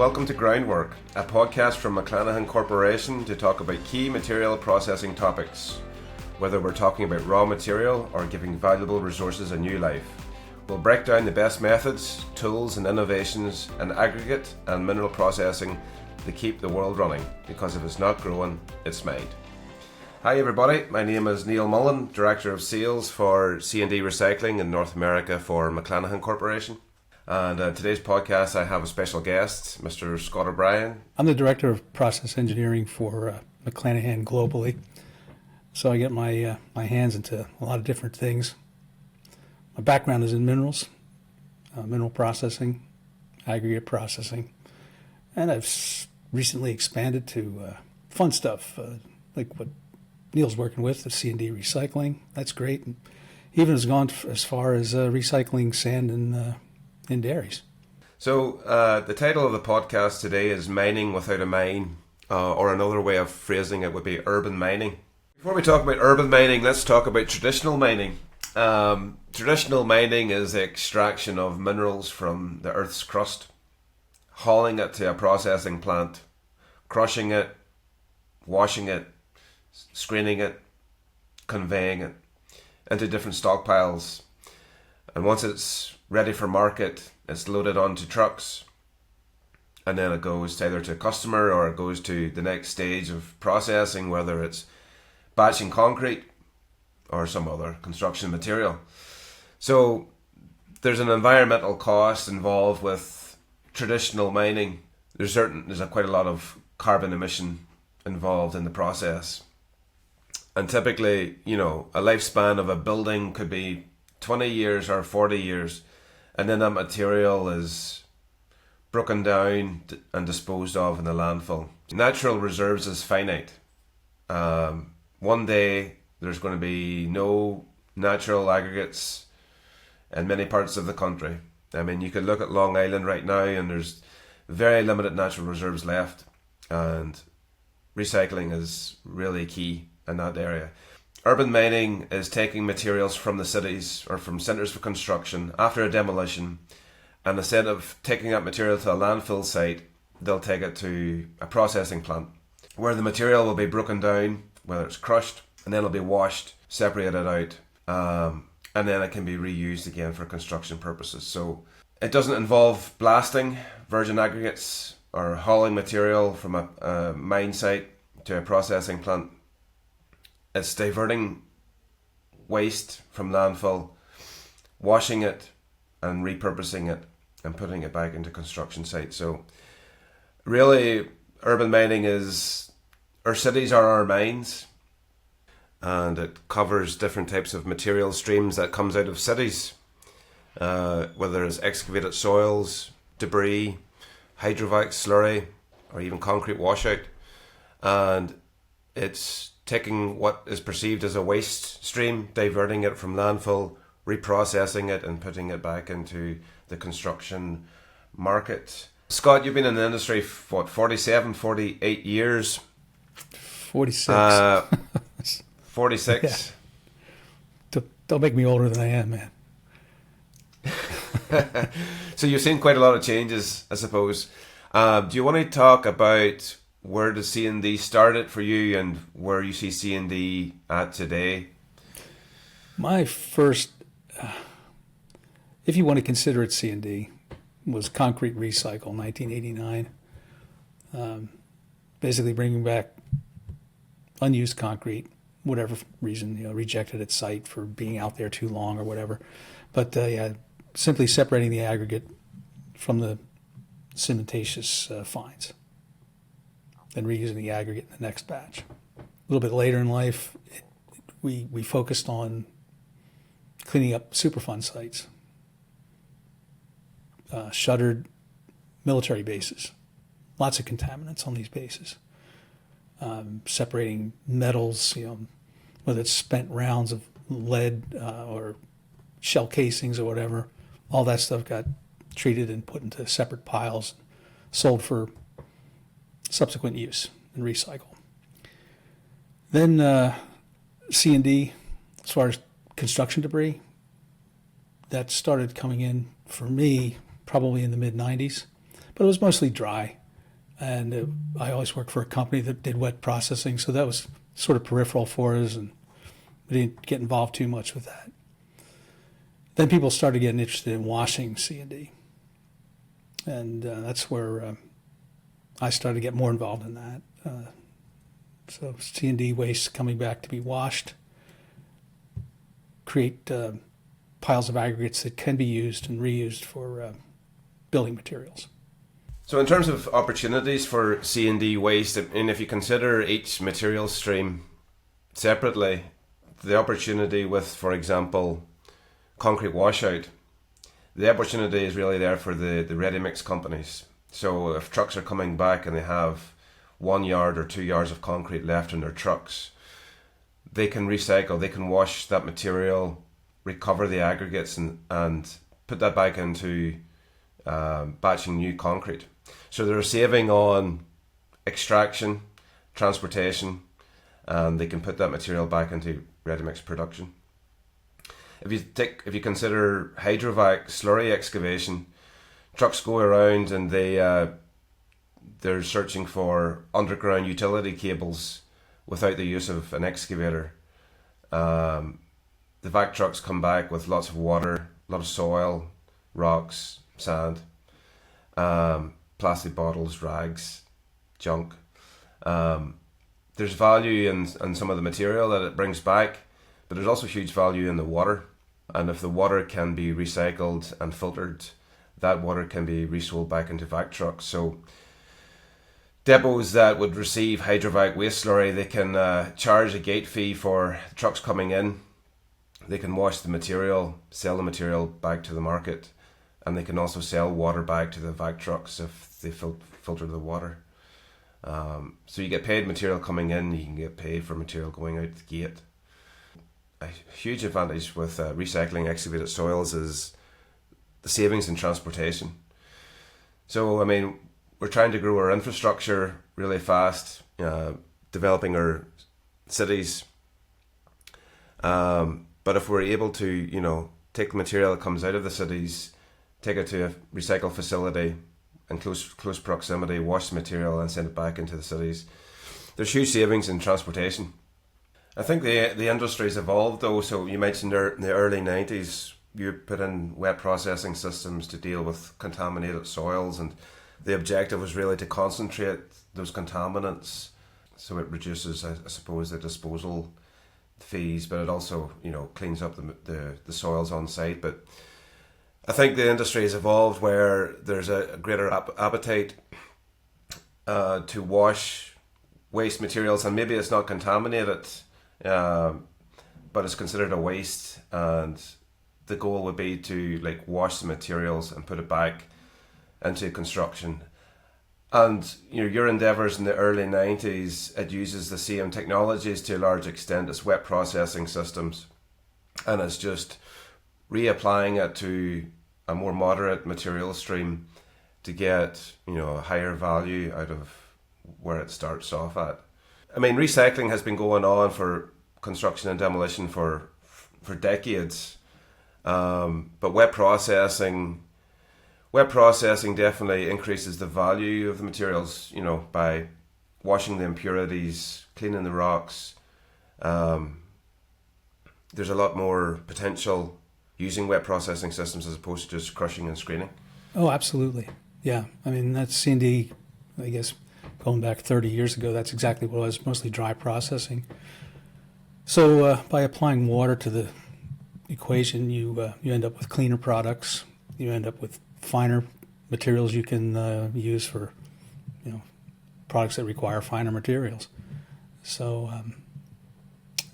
Welcome to Groundwork, a podcast from McLanahan Corporation to talk about key material processing topics, whether we're talking about raw material or giving valuable resources a new life. We'll break down the best methods, tools and innovations in aggregate and mineral processing to keep the world running, because if it's not growing, it's mined. Hi everybody, my name is Neil Mullan, Director of Sales for C&D Recycling in North America for McLanahan Corporation. And today's podcast I have a special guest, Mr. Scott O'Brien. I'm the Director of Process Engineering for McLanahan globally. So I get my hands into a lot of different things. My background is in minerals, mineral processing, aggregate processing. And I've recently expanded to fun stuff, like what Neil's working with, the C&D recycling. That's great. And even has gone as far as recycling sand in dairies. So the title of the podcast today is Mining Without a Mine, or another way of phrasing it would be urban mining. Before we talk about urban mining, let's talk about traditional mining. Traditional mining is the extraction of minerals from the Earth's crust, hauling it to a processing plant, crushing it, washing it, screening it, conveying it into different stockpiles. And once it's ready for market, it's loaded onto trucks, and then it goes either to a customer or it goes to the next stage of processing, whether it's batching concrete or some other construction material. So there's an environmental cost involved with traditional mining. There's quite a lot of carbon emission involved in the process. And typically, a lifespan of a building could be 20 years or 40 years, and then that material is broken down and disposed of in the landfill. Natural reserves is finite. One day there's going to be no natural aggregates in many parts of the country. I mean, you could look at Long Island right now and there's very limited natural reserves left, and recycling is really key in that area. Urban mining is taking materials from the cities or from centres for construction after a demolition, and instead of taking that material to a landfill site, they'll take it to a processing plant where the material will be broken down, whether it's crushed, and then it'll be washed, separated out, and then it can be reused again for construction purposes. So it doesn't involve blasting virgin aggregates or hauling material from a mine site to a processing plant. It's diverting waste from landfill, washing it and repurposing it and putting it back into construction sites. So really, urban mining is, our cities are our mines, and it covers different types of material streams that comes out of cities, whether it's excavated soils, debris, hydrovac slurry, or even concrete washout. And it's taking what is perceived as a waste stream, diverting it from landfill, reprocessing it and putting it back into the construction market. Scott, you've been in the industry for 47, 48 years? 46. 46. Yeah. Don't make me older than I am, man. So you've seen quite a lot of changes, I suppose. Do you want to talk about where the C&D started for you and where you see C&D at today? My first, if you want to consider it C&D, was concrete recycle, 1989. Basically bringing back unused concrete, whatever reason, rejected at site for being out there too long or whatever. But simply separating the aggregate from the cementitious fines, then reusing the aggregate in the next batch. A little bit later in life, we focused on cleaning up Superfund sites, shuttered military bases, lots of contaminants on these bases, separating metals, whether it's spent rounds of lead or shell casings or whatever. All that stuff got treated and put into separate piles, sold for subsequent use and recycle. Then C&D, as far as construction debris, that started coming in for me probably in the mid-90s. but it was mostly dry. And I always worked for a company that did wet processing, so that was sort of peripheral for us, and we didn't get involved too much with that. Then people started getting interested in washing C&D, and that's where I started to get more involved in that. So C&D waste coming back to be washed, create piles of aggregates that can be used and reused for building materials. So in terms of opportunities for C&D waste, and if you consider each material stream separately, the opportunity with, for example, concrete washout, the opportunity is really there for the ready-mix companies. So if trucks are coming back and they have 1 yard or 2 yards of concrete left in their trucks, they can recycle, they can wash that material, recover the aggregates and put that back into batching new concrete. So they're saving on extraction, transportation, and they can put that material back into ready-mix production. If you consider hydrovac slurry excavation, trucks go around and they're searching for underground utility cables without the use of an excavator. The vac trucks come back with lots of water, a lot of soil, rocks, sand, plastic bottles, rags, junk. There's value in some of the material that it brings back, but there's also huge value in the water. And if the water can be recycled and filtered, that water can be resold back into vac trucks. So depots that would receive hydrovac waste slurry, they can charge a gate fee for trucks coming in. They can wash the material, sell the material back to the market, and they can also sell water back to the vac trucks if they filter the water. So you get paid material coming in, you can get paid for material going out the gate. A huge advantage with recycling excavated soils is the savings in transportation. So, I mean, we're trying to grow our infrastructure really fast, developing our cities. But if we're able to, take the material that comes out of the cities, take it to a recycle facility in close proximity, wash the material and send it back into the cities, there's huge savings in transportation. I think the industry's evolved though. So you mentioned in the early 90s, you put in wet processing systems to deal with contaminated soils, and the objective was really to concentrate those contaminants, so it reduces, I suppose, the disposal fees, but it also, cleans up the soils on site. But I think the industry has evolved where there's a greater appetite to wash waste materials, and maybe it's not contaminated, but it's considered a waste, and the goal would be to wash the materials and put it back into construction. And your endeavours in the early 90s, it uses the same technologies to a large extent as wet processing systems, and it's just reapplying it to a more moderate material stream to get a higher value out of where it starts off at. I mean, recycling has been going on for construction and demolition for decades, but wet processing definitely increases the value of the materials, by washing the impurities, cleaning the rocks. There's a lot more potential using wet processing systems as opposed to just crushing and screening. Oh, absolutely. Yeah. I mean, that's C&D, I guess, going back 30 years ago, that's exactly what it was, mostly dry processing. So by applying water to the equation, you end up with cleaner products. You end up with finer materials you can use for, products that require finer materials. So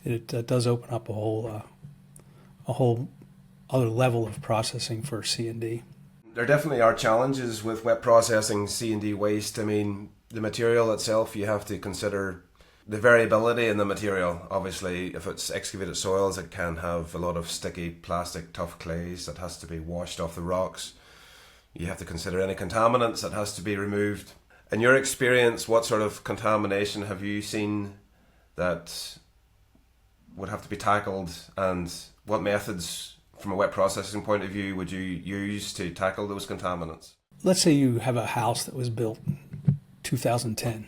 it does open up a whole other level of processing for C&D. There definitely are challenges with wet processing C&D waste. I mean, the material itself, you have to consider the variability in the material. Obviously, if it's excavated soils, it can have a lot of sticky plastic, tough clays that has to be washed off the rocks. You have to consider any contaminants that has to be removed. In your experience, what sort of contamination have you seen that would have to be tackled, and what methods from a wet processing point of view would you use to tackle those contaminants? let's say you have a house that was built 2010,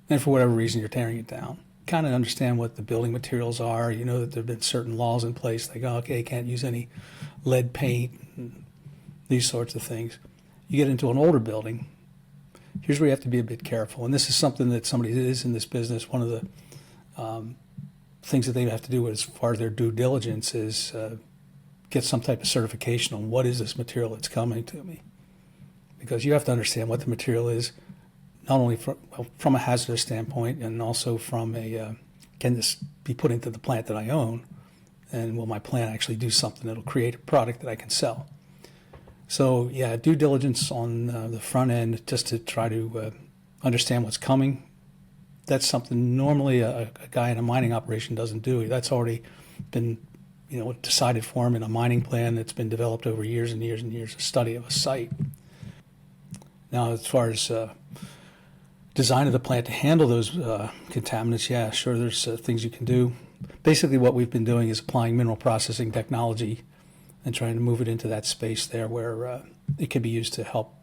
and for whatever reason you're tearing it down. Kind of understand what the building materials are. You know that there have been certain laws in place. They go, okay, can't use any lead paint, and these sorts of things. You get into an older building, here's where you have to be a bit careful. And this is something that somebody that is in this business, one of the things that they have to do as far as their due diligence is get some type of certification on what is this material that's coming to me. Because you have to understand what the material is, not only from a hazardous standpoint and also from a, can this be put into the plant that I own? And will my plant actually do something that'll create a product that I can sell? So yeah, due diligence on the front end just to try to understand what's coming. That's something normally a guy in a mining operation doesn't do. That's already been, decided for him in a mining plan that's been developed over years and years and years of study of a site. Now, as far as design of the plant to handle those contaminants, yeah, sure, there's things you can do. Basically, what we've been doing is applying mineral processing technology and trying to move it into that space there where it can be used to help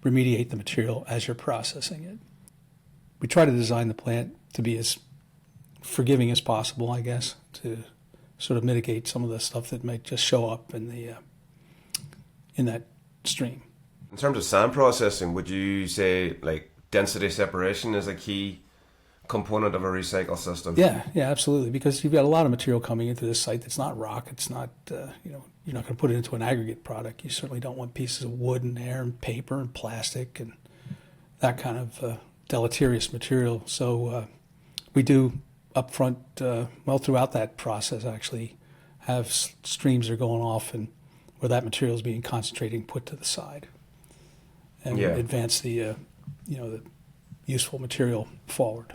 remediate the material as you're processing it. We try to design the plant to be as forgiving as possible, I guess, to sort of mitigate some of the stuff that might just show up in that stream. In terms of sand processing, would you say like density separation is a key component of a recycle system? Yeah, absolutely. Because you've got a lot of material coming into this site that's not rock. It's not, you're not going to put it into an aggregate product. You certainly don't want pieces of wood in there and paper and plastic and that kind of deleterious material. So we do upfront, throughout that process, actually have streams that are going off and where that material is being concentrated and put to the side, and advance the useful material forward.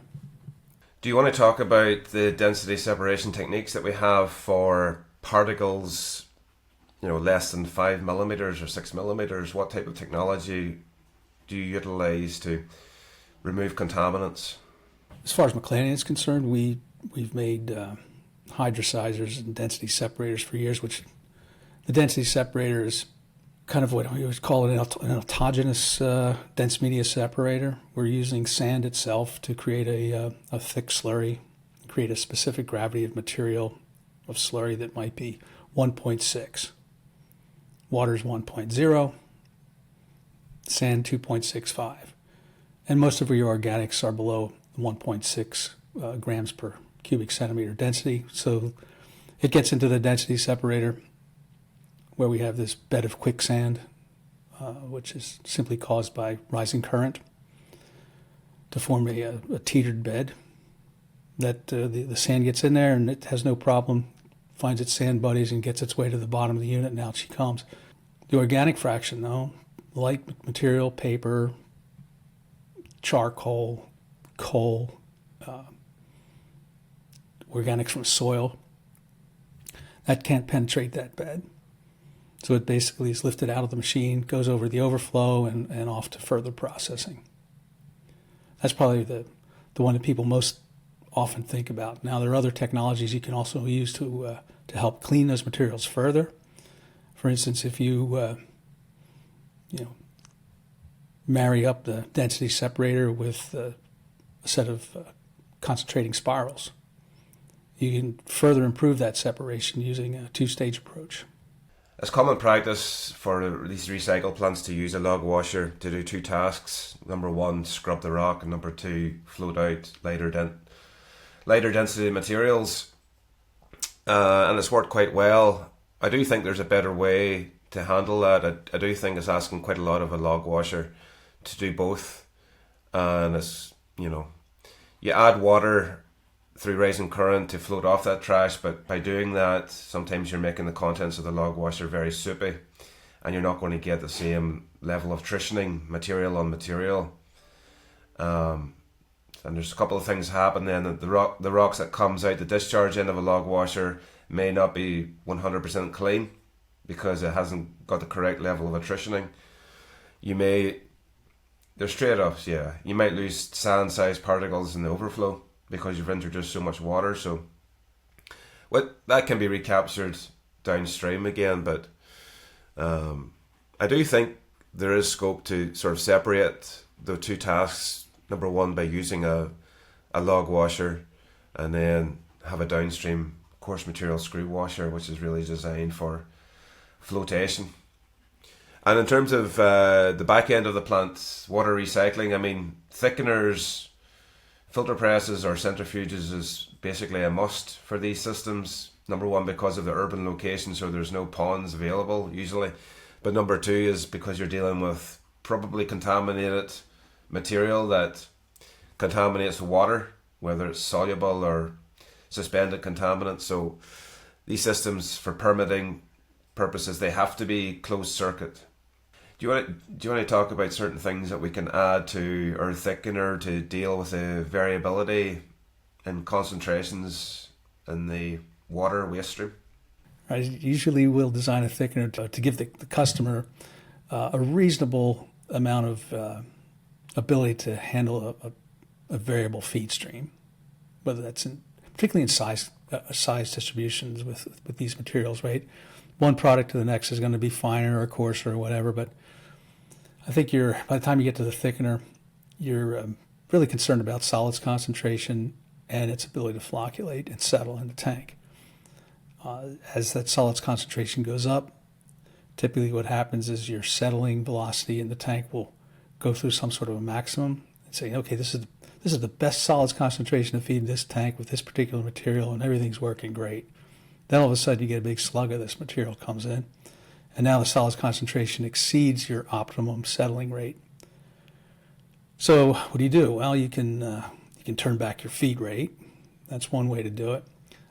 Do you want to talk about the density separation techniques that we have for particles, less than 5 millimeters or 6 millimeters? What type of technology do you utilize to remove contaminants? As far as McLanahan is concerned, we've made hydrocisers and density separators for years, which the density separator is kind of what we would call an autogenous dense media separator. We're using sand itself to create a thick slurry, create a specific gravity of material of slurry that might be 1.6. Water's 1.0, sand 2.65. And most of your organics are below 1.6 grams per cubic centimeter density. So it gets into the density separator where we have this bed of quicksand, which is simply caused by rising current, to form a teetered bed. That the sand gets in there and it has no problem, finds its sand buddies and gets its way to the bottom of the unit, and out she comes. The organic fraction, though, light material, paper, charcoal, coal, organics from soil, that can't penetrate that bed. So it basically is lifted out of the machine, goes over the overflow, and off to further processing. That's probably the one that people most often think about. Now, there are other technologies you can also use to help clean those materials further. For instance, if you marry up the density separator with a set of concentrating spirals, you can further improve that separation using a two-stage approach. It's common practice for these recycle plants to use a log washer to do two tasks. Number one, scrub the rock, and number two, float out lighter density materials. And it's worked quite well. I do think there's a better way to handle that. I do think it's asking quite a lot of a log washer to do both. And it's, you add water through rising current to float off that trash, but by doing that, sometimes you're making the contents of the log washer very soupy, and you're not going to get the same level of tritioning material on material. And there's a couple of things happen then. That the rocks that comes out the discharge end of a log washer may not be 100% clean because it hasn't got the correct level of attritioning. There's trade-offs, yeah. You might lose sand-sized particles in the overflow because you've introduced so much water. So that can be recaptured downstream again, but I do think there is scope to sort of separate the two tasks. Number one, by using a log washer, and then have a downstream coarse material screw washer, which is really designed for flotation. And in terms of the back end of the plant, water recycling, I mean, thickeners, filter presses or centrifuges is basically a must for these systems. Number one, because of the urban location, so there's no ponds available usually. But number two is because you're dealing with probably contaminated material that contaminates water, whether it's soluble or suspended contaminants. So these systems, for permitting purposes, they have to be closed circuit. Do you want to talk about certain things that we can add to our thickener to deal with the variability in concentrations in the water waste stream? Right. Usually we'll design a thickener to give the customer a reasonable amount of ability to handle a variable feed stream, whether that's particularly in size distributions with these materials, right? One product to the next is going to be finer or coarser or whatever, but I think by the time you get to the thickener, you're really concerned about solids concentration and its ability to flocculate and settle in the tank. As that solids concentration goes up, typically what happens is your settling velocity in the tank will go through some sort of a maximum and say, okay, this is the best solids concentration to feed this tank with this particular material, and everything's working great. Then all of a sudden you get a big slug of this material comes in, and now the solids concentration exceeds your optimum settling rate. So what do? Well, you can turn back your feed rate. That's one way to do it.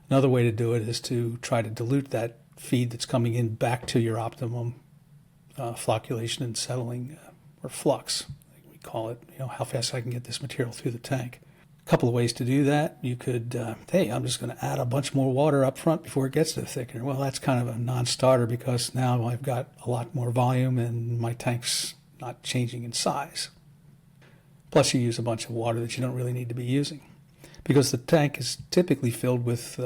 Another way to do it is to try to dilute that feed that's coming in back to your optimum flocculation and settling, or flux, like we call it. How fast I can get this material through the tank. A couple of ways to do that. You could, I'm just going to add a bunch more water up front before it gets to the thickener. Well, that's kind of a non-starter because now I've got a lot more volume and my tank's not changing in size. Plus you use a bunch of water that you don't really need to be using, because the tank is typically filled with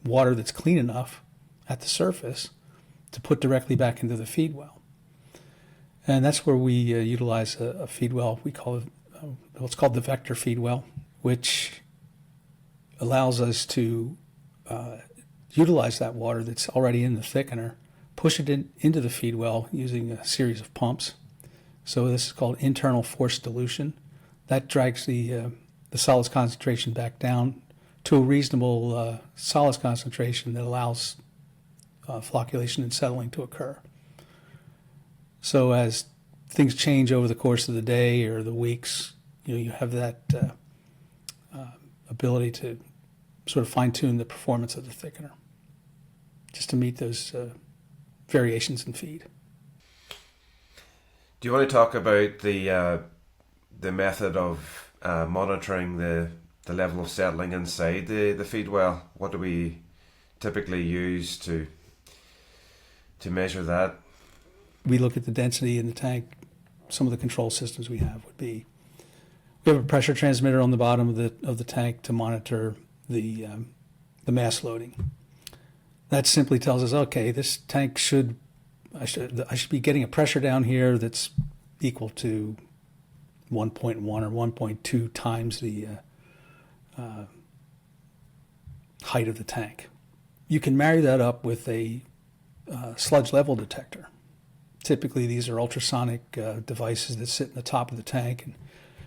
water that's clean enough at the surface to put directly back into the feed well. And that's where we utilize a feed well. We call it what's called the vector feed well, which allows us to utilize that water that's already in the thickener, push it into the feed well using a series of pumps. So this is called internal force dilution. That drags the solids concentration back down to a reasonable solids concentration that allows flocculation and settling to occur. So as things change over the course of the day or the weeks, you have that ability to sort of fine-tune the performance of the thickener just to meet those variations in feed. Do you want to talk about the method of monitoring the level of settling inside the feed well? What do we typically use to measure that? We look at the density in the tank. Some of the control systems we have would be, we have a pressure transmitter on the bottom of the tank to monitor the mass loading. That simply tells us, okay, this tank I should be getting a pressure down here that's equal to 1.1 or 1.2 times the height of the tank. You can marry that up with a sludge level detector. Typically, these are ultrasonic devices that sit in the top of the tank and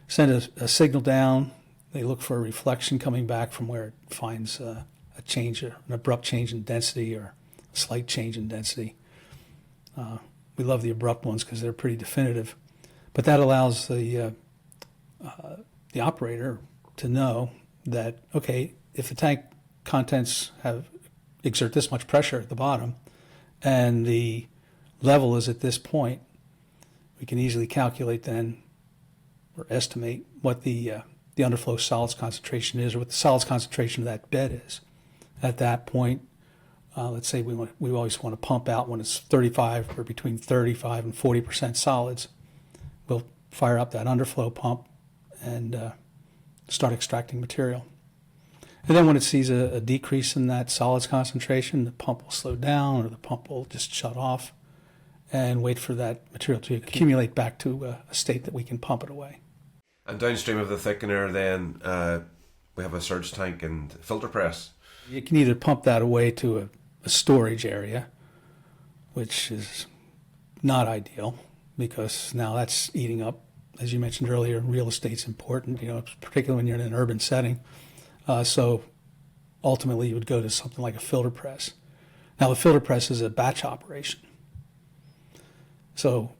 send a signal down. They look for a reflection coming back from where it finds a change, an abrupt change in density or a slight change in density. We love the abrupt ones because they're pretty definitive. But that allows the operator to know that, okay, if the tank contents exert this much pressure at the bottom and the level is at this point, we can easily calculate then or estimate what the underflow solids concentration is, or what the solids concentration of that bed is. At that point, let's say we always want to pump out when it's 35 or between 35 and 40% solids. We'll fire up that underflow pump and start extracting material. And then when it sees a decrease in that solids concentration, the pump will slow down or the pump will just shut off. and wait for that material to accumulate back to a state that we can pump it away. And downstream of the thickener, then we have a surge tank and filter press. You can either pump that away to a storage area, which is not ideal because now that's eating up, as you mentioned earlier, real estate's important, particularly when you're in an urban setting. So ultimately you would go to something like a filter press. Now the filter press is a batch operation. So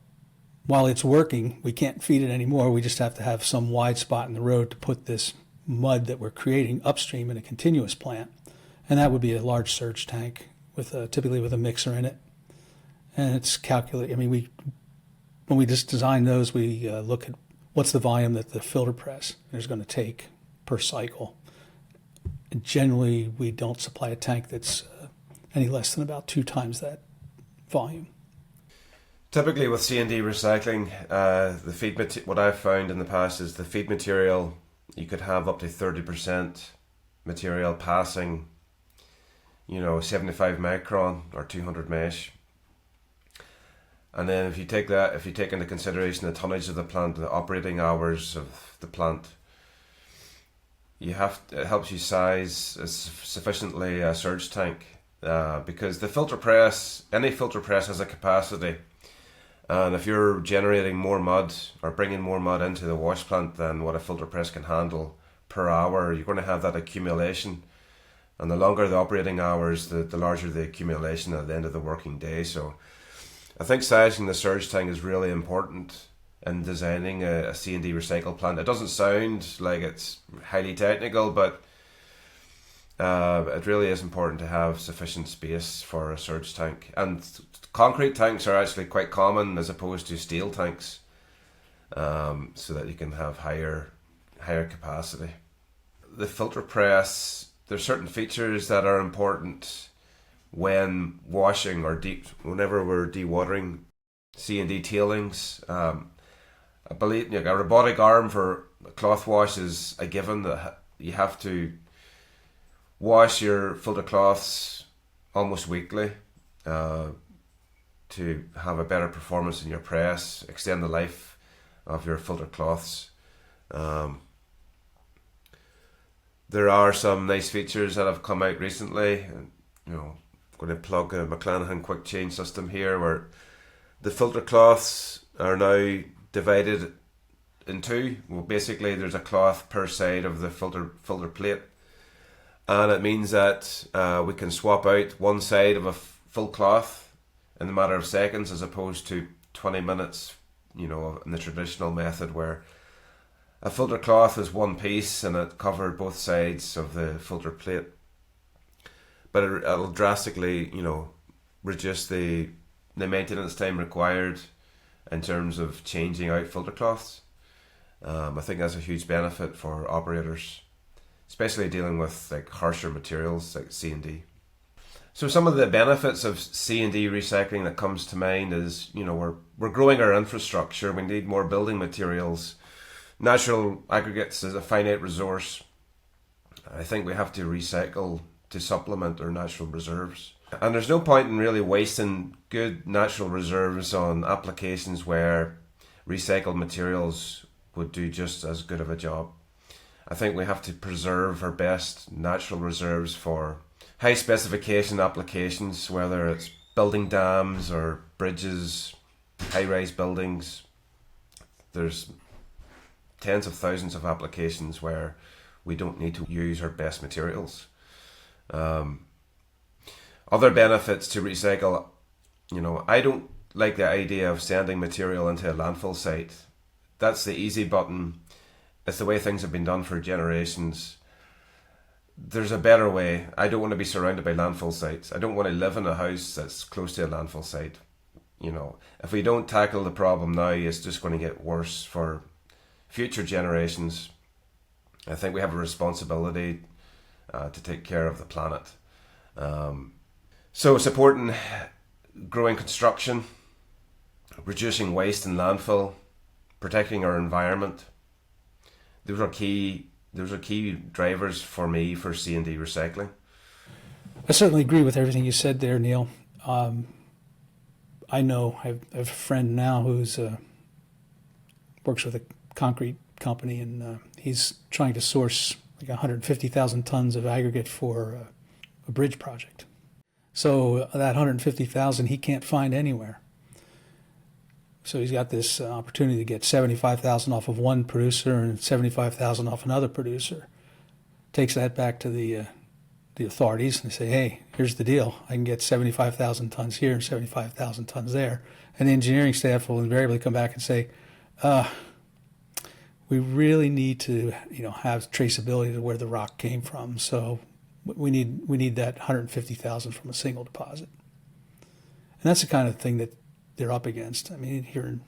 while it's working, we can't feed it anymore. We just have to have some wide spot in the road to put this mud that we're creating upstream in a continuous plant. And that would be a large surge tank with typically with a mixer in it. And it's calculated. When we just design those, we look at what's the volume that the filter press is going to take per cycle. And generally, we don't supply a tank that's any less than about 2 times that volume. Typically with C&D recycling, the feed what I've found in the past is the feed material, you could have up to 30% material passing 75 micron or 200 mesh. And then if you take into consideration the tonnage of the plant, the operating hours of the plant, it helps you size sufficiently a surge tank because the filter press, any filter press has a capacity. And if you're generating more mud or bringing more mud into the wash plant than what a filter press can handle per hour, you're going to have that accumulation. And the longer the operating hours, the larger the accumulation at the end of the working day. So I think sizing the surge tank is really important in designing a C&D recycle plant. It doesn't sound like it's highly technical, but it really is important to have sufficient space for a surge tank. And concrete tanks are actually quite common as opposed to steel tanks, so that you can have higher capacity. The filter press, there's certain features that are important when washing or whenever we're dewatering C&D tailings. I believe a robotic arm for cloth wash is a given that you have to wash your filter cloths almost weekly to have a better performance in your press, extend the life of your filter cloths. There are some nice features that have come out recently. I'm going to plug a McLanahan quick change system here, where the filter cloths are now divided in 2. Well, basically there's a cloth per side of the filter plate, and it means that we can swap out one side of a full cloth in a matter of seconds, as opposed to 20 minutes, in the traditional method where a filter cloth is one piece and it covered both sides of the filter plate. But it'll drastically, reduce the maintenance time required in terms of changing out filter cloths. I think that's a huge benefit for operators, especially dealing with harsher materials like C&D. So some of the benefits of C&D recycling that comes to mind is, we're growing our infrastructure. We need more building materials. Natural aggregates is a finite resource. I think we have to recycle to supplement our natural reserves. And there's no point in really wasting good natural reserves on applications where recycled materials would do just as good of a job. I think we have to preserve our best natural reserves for high specification applications, whether it's building dams or bridges, high-rise buildings. There's tens of thousands of applications where we don't need to use our best materials. Other benefits to recycle, I don't like the idea of sending material into a landfill site. That's the easy button. It's the way things have been done for generations. There's a better way. I don't want to be surrounded by landfill sites. I don't want to live in a house that's close to a landfill site. If we don't tackle the problem now, it's just going to get worse for future generations. I think we have a responsibility to take care of the planet. So supporting growing construction, reducing waste in landfill, protecting our environment. Those are key drivers for me for C&D recycling. I certainly agree with everything you said there, Neil. I know I have a friend now who's works with a concrete company, and he's trying to source like 150,000 tons of aggregate for a bridge project. So that 150,000 he can't find anywhere. So he's got this opportunity to get 75,000 off of one producer and 75,000 off another producer. Takes that back to the authorities and they say, hey, here's the deal. I can get 75,000 tons here and 75,000 tons there. And the engineering staff will invariably come back and say, we really need to, have traceability to where the rock came from. So we need that 150,000 from a single deposit. And that's the kind of thing that they're up against. I mean, here in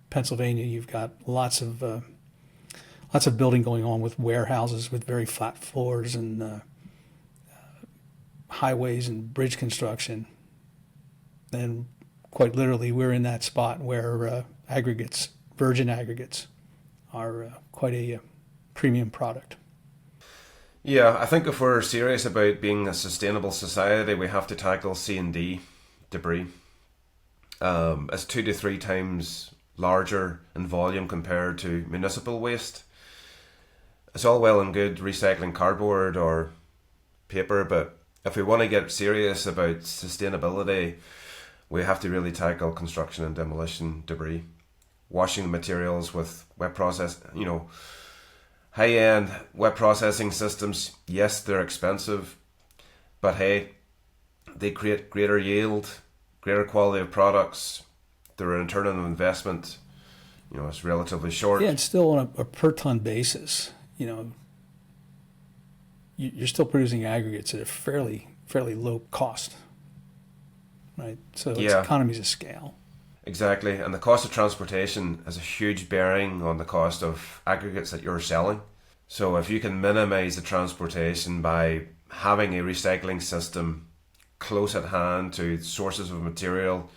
Pennsylvania, you've got lots of building going on with warehouses with very flat floors and highways and bridge construction. And quite literally, we're in that spot where aggregates, virgin aggregates, are quite a premium product. Yeah, I think if we're serious about being a sustainable society, we have to tackle C&D debris. It's 2 to 3 times larger in volume compared to municipal waste. It's all well and good recycling cardboard or paper, but if we want to get serious about sustainability, we have to really tackle construction and demolition debris. Washing the materials with wet process, high-end wet processing systems, yes, they're expensive, but hey, they create greater yield, greater quality of products. Their return on investment, is relatively short. Yeah, it's still on a per ton basis. You're still producing aggregates at a fairly low cost, right? So it's economies of scale. Exactly, and the cost of transportation has a huge bearing on the cost of aggregates that you're selling. So if you can minimize the transportation by having a recycling system close at hand to sources of material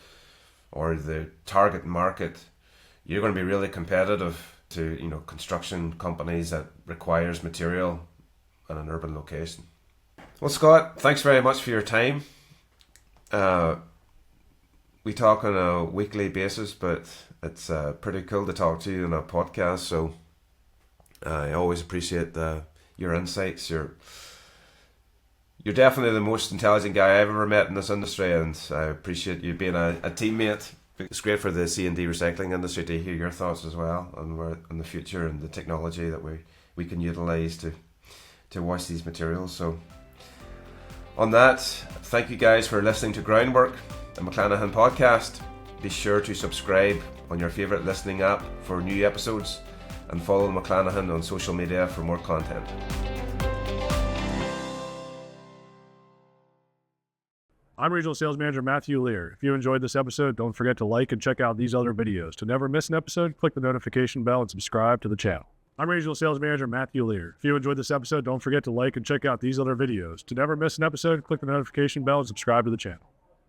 or the target market, you're going to be really competitive to construction companies that requires material in an urban location. Well, Scott, thanks very much for your time. We talk on a weekly basis, but it's pretty cool to talk to you on a podcast. So I always appreciate your insights. You're definitely the most intelligent guy I've ever met in this industry, and I appreciate you being a teammate. It's great for the C&D recycling industry to hear your thoughts as well on the future and the technology that we can utilise to wash these materials. So on that, thank you guys for listening to Groundwork, the McLanahan podcast. Be sure to subscribe on your favourite listening app for new episodes and follow McLanahan on social media for more content. I'm Regional Sales Manager Matthew Lear. If you enjoyed this episode, don't forget to like and check out these other videos. To never miss an episode, click the notification bell and subscribe to the channel. I'm Regional Sales Manager Matthew Lear. If you enjoyed this episode, don't forget to like and check out these other videos. To never miss an episode, click the notification bell and subscribe to the channel.